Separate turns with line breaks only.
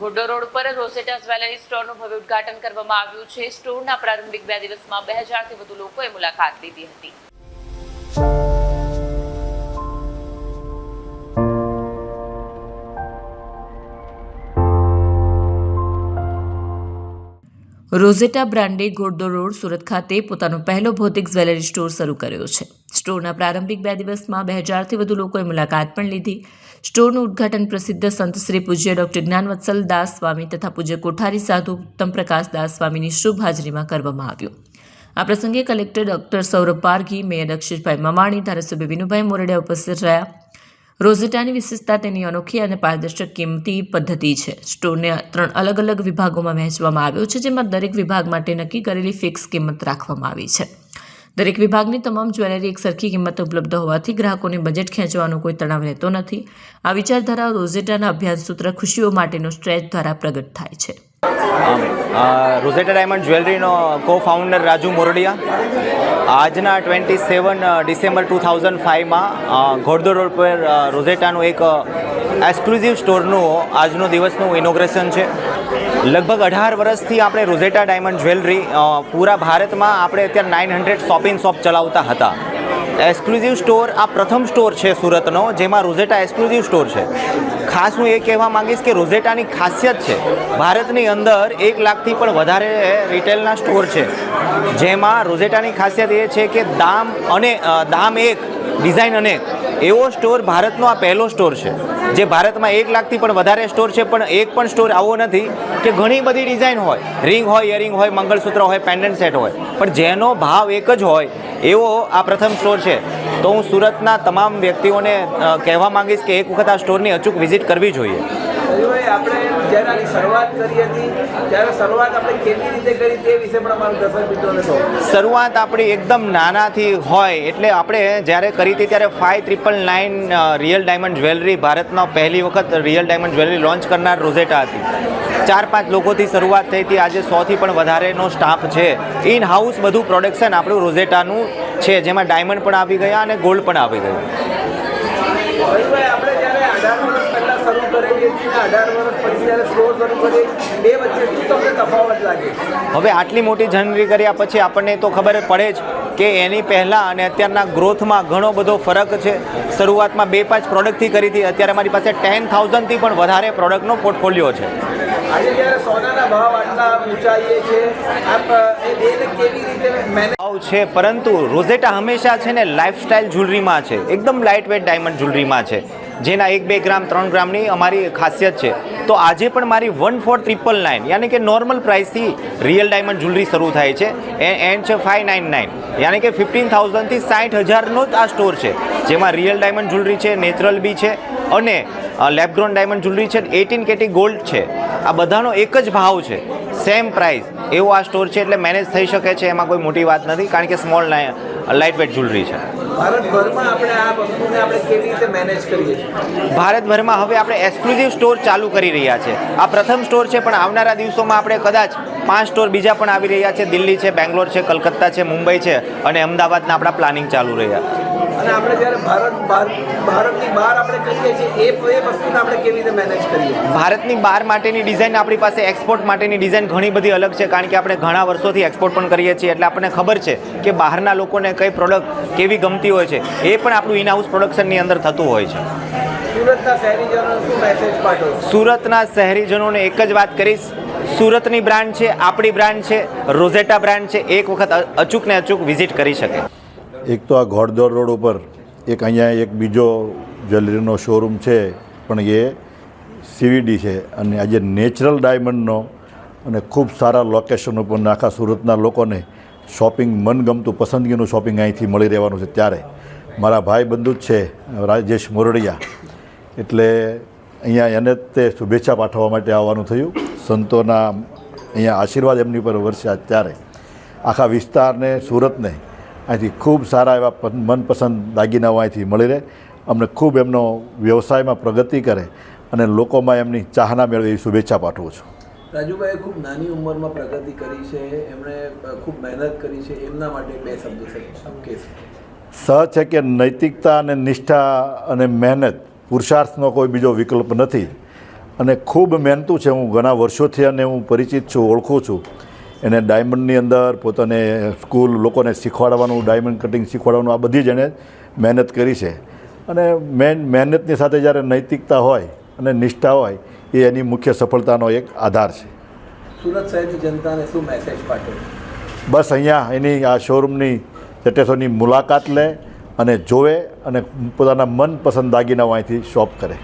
ઘોડો રોડ પર રોઝેટા જ્વેલરી સ્ટોરનું ભવ્ય ઉદ્ઘાટન કરવામાં આવ્યું છે। સ્ટોરના પ્રારંભિક 2 દિવસમાં 2000થી વધુ લોકોએ મુલાકાત લીધી હતી। રોઝેટા બ્રાન્ડે ઘોડો રોડ સુરત ખાતે પોતાનો પહેલો ભૌતિક જ્વેલરી સ્ટોર શરૂ કર્યો છે। સ્ટોરના પ્રારંભિક 2 દિવસમાં 2000થી વધુ લોકોએ મુલાકાત પણ લીધી। સ્ટોરનું ઉદ્ઘાટન પ્રસિદ્ધ સંત શ્રી પૂજ્ય ડોક્ટર જ્ઞાનવત્સલ દાસ સ્વામી તથા પૂજ્ય કોઠારી સાધુ ઉત્તમ પ્રકાશ દાસ સ્વામીની શુભ હાજરીમાં કરવામાં આવ્યું। આ પ્રસંગે collector doctor Saurabh Parghi, mayor Akshitbhai Mamani, ધારાસભ્ય વિનુભાઈ મોરડિયા ઉપસ્થિત રહ્યા। રોઝેટાની વિશેષતા તેની અનોખી અને પારદર્શક કિંમતી પદ્ધતિ છે। સ્ટોરને 3 અલગ અલગ વિભાગોમાં વહેંચવામાં આવ્યો છે, જેમાં દરેક વિભાગ માટે નક્કી કરેલી ફિક્સ કિંમત રાખવામાં આવી છે। દરેક વિભાગની તમામ જ્વેલરી એક સરખી કિંમતે ઉપલબ્ધ હોવાથી ગ્રાહકોને બજેટ ખેંચવાનો કોઈ તણાવ રહેતો નથી। આ વિચારધારા રોઝેટાના અભ્યાસ સૂત્ર ખુશીઓ માટેનો સ્ટ્રેચ દ્વારા પ્રગટ થાય છે।
રોઝેટા ડાયમંડ જ્વેલરીનો કો ફાઉન્ડર રાજુ મોરડિયા આજના 27 ડિસેમ્બર 2005માં ઘોડદો રોડ પર રોઝેટાનું એક એક્સક્લુઝિવ સ્ટોરનું આજનો દિવસનું ઇનોગ્રેશન છે। લગભગ 18 વર્ષથી આપણે રોઝેટા ડાયમંડ જ્વેલરી પૂરા ભારતમાં આપણે અત્યારે 900 શોપિંગ શોપ ચલાવતા હતા। એક્સક્લુઝિવ સ્ટોર આ પ્રથમ સ્ટોર છે સુરતનો જેમાં રોઝેટા એક્સક્લુઝિવ સ્ટોર છે। ખાસ હું એ કહેવા માંગીશ કે રોઝેટાની ખાસિયત છે ભારતની અંદર 1 લાખથી પણ વધારે રિટેલના સ્ટોર છે, જેમાં રોઝેટાની ખાસિયત એ છે કે દામ એક ડિઝાઇન અનેક એવો સ્ટોર ભારતનો આ પહેલો સ્ટોર છે, જે ભારતમાં 1 લાખથી પણ વધારે સ્ટોર છે, પણ એક પણ સ્ટોર આવો નથી કે ઘણી બધી ડિઝાઇન હોય, રિંગ હોય, ઇયરિંગ હોય, મંગળસૂત્ર હોય, પેન્ડન્ટ સેટ હોય, પણ જેનો ભાવ એક જ હોય એવો આ પ્રથમ સ્ટોર છે। તો હું સુરતના તમામ વ્યક્તિઓને કહેવા માંગીશ કે એક વખત આ સ્ટોરની અચૂક વિઝિટ કરવી જોઈએ।
આપણે જ્યારે આની શરૂઆત કરી હતી ત્યારે શરૂઆત આપણે કેવી રીતે કરી તે વિશે પણ અમારું દર્શક મિત્રોને કહો।
શરૂઆત આપણી એકદમ નાનાથી હોય, એટલે આપણે જ્યારે કરી હતી ત્યારે 5999 રિયલ ડાયમંડ જ્વેલરી, ભારતનો પહેલી વખત રિયલ ડાયમંડ જ્વેલરી લોન્ચ કરનાર રોઝેટા હતી। 4-5 લોકોથી શરૂઆત થઈ હતી, આજે 100થી પણ વધારેનો સ્ટાફ છે। ઇન હાઉસ બધું પ્રોડક્શન આપણું રોઝેટાનું છે, જેમાં ડાયમંડ પણ આવી ગયા અને ગોલ્ડ પણ આવી ગયું।
આપણે જ્યારે 18 વર્ષ પહેલાં શરૂ કરેલી હતી ને 18 વર્ષ પછી જ્યારે સ્ટોર શરૂ કરી, બે વચ્ચે શું તમને તફાવત લાગે?
હવે આટલી મોટી જર્ની કર્યા પછી આપણને તો ખબર પડે જ કે એની પહેલાં અને અત્યારના ગ્રોથમાં ઘણો બધો ફરક છે। શરૂઆતમાં 2-5 પ્રોડક્ટથી કરી હતી, અત્યારે મારી પાસે 10,000થી પણ વધારે પ્રોડક્ટનો પોર્ટફોલિયો છે।
આજે જ્યારે સોનાના ભાવ આટલા ઊંચાઈએ છે, આપ એ બેને કેવી રીતે મેનેજ
છે, પરંતુ રોઝેટા હંમેશા છે ને લાઇફસ્ટાઇલ જ્વેલરીમાં છે, એકદમ લાઇટ વેટ ડાયમંડ જ્વેલરીમાં છે, જેના 1-2 ગ્રામ 3 ગ્રામની અમારી ખાસિયત છે। તો આજે પણ મારી 14,999 યાની કે નોર્મલ પ્રાઇસથી રિયલ ડાયમંડ જ્વેલરી શરૂ થાય છે, એન્ડ છે 599 યાની કે 15,000થી 60,000નો જ આ સ્ટોર છે, જેમાં રિયલ ડાયમંડ જ્વેલરી છે, નેચરલ બી છે અને લેબગ્રોન ડાયમંડ જ્વેલરી છે, 18 કેટી ગોલ્ડ છે। આ બધાનો એક જ ભાવ છે, સેમ પ્રાઇસ, એવો આ સ્ટોર છે, એટલે મેનેજ થઈ શકે છે, એમાં કોઈ મોટી વાત નથી, કારણ કે સ્મોલ લાઇટ વેટ જ્વેલરી છે।
ભારતભરમાં આપણે આ વસ્તુને આપણે કેવી રીતે મેનેજ કરીએ છીએ?
ભારતભરમાં હવે આપણે એક્સક્લુઝિવ સ્ટોર ચાલુ કરી રહ્યા છે। આ પ્રથમ સ્ટોર છે, પણ આવનારા દિવસોમાં આપણે કદાચ 5 સ્ટોર બીજા પણ આવી રહ્યા છે। દિલ્હી છે, બેંગ્લોર છે, કલકત્તા છે, મુંબઈ છે અને અમદાવાદના આપણા પ્લાનિંગ ચાલુ રહ્યા।
અને આપણે જ્યારે ભારતની બહાર આપણે કરીએ છીએ એ વસ્તુને આપણે કેવી રીતે મેનેજ કરીએ?
ભારતની બહાર માટેની ડિઝાઇન આપણી પાસે, એક્સપોર્ટ માટેની ડિઝાઇન ઘણી બધી અલગ છે, કારણ કે આપણે ઘણા વર્ષોથી એક્સપોર્ટ પણ કરીએ છીએ, એટલે આપણને ખબર છે કે બહારના લોકોને કઈ પ્રોડક્ટ કેવી ગમતી હોય છે, એ પણ આપણું ઇન હાઉસ પ્રોડક્શનની અંદર થતું હોય છે।
સુરતના શહેરીજનોને શું મેસેજ પાઠવો?
સુરતના શહેરીજનોને એક જ વાત કરીશ, સુરતની બ્રાન્ડ છે, આપણી બ્રાન્ડ છે, રોઝેટા બ્રાન્ડ છે, એક વખત અચૂકને અચૂક વિઝિટ કરી શકે।
એક તો આ ઘોડદોડ રોડ ઉપર અહીંયા એક બીજો જ્વેલરીનો શોરૂમ છે, પણ એ CVD છે, અને આજે નેચરલ ડાયમંડનો અને ખૂબ સારા લોકેશન ઉપર આખા સુરતના લોકોને શોપિંગ મનગમતું પસંદગીનું શોપિંગ અહીંથી મળી રહેવાનું છે। ત્યારે મારા ભાઈ બંધુ જ છે રાજેશ મોરડિયા, એટલે અહીંયા એને તે શુભેચ્છા પાઠવવા માટે આવવાનું થયું। સંતોના અહીંયા આશીર્વાદ એમની પર વરસ્યા, ત્યારે આખા વિસ્તારને, સુરતને અહીંથી ખૂબ સારા એવા મનપસંદ દાગીનાઓ અહીંથી મળી રહે, અમને ખૂબ એમનો વ્યવસાયમાં પ્રગતિ કરે અને લોકોમાં એમની ચાહના મેળવે એવી શુભેચ્છા પાઠવું છું।
રાજુભાઈએ ખૂબ નાની ઉંમરમાં પ્રગતિ કરી છે, એમણે ખૂબ મહેનત કરી છે, એમના માટે 2 શબ્દો કહેશો?
સહજ છે કે નૈતિકતા અને નિષ્ઠા અને મહેનત, પુરુષાર્થનો કોઈ બીજો વિકલ્પ નથી, અને ખૂબ મહેનતુ છે. હું ઘણા વર્ષોથી અને હું પરિચિત છું, ઓળખું છું એને. ડાયમંડની અંદર પોતાને સ્કૂલ લોકોને શીખવાડવાનું, ડાયમંડ કટિંગ શીખવાડવાનું, આ બધી જ એણે મહેનત કરી છે. અને મહેનતની સાથે જ્યારે નૈતિકતા હોય અને નિષ્ઠા હોય એ એની મુખ્ય સફળતાનો એક આધાર છે.
સુરત શહેરની જનતાને શું મેસેજ પાઠવે?
બસ અહીંયા એની આ શોરૂમની જટેશ્વરની મુલાકાત લે અને જોવે અને પોતાના મનપસંદ દાગીનાઓ અહીંથી શોપ કરે.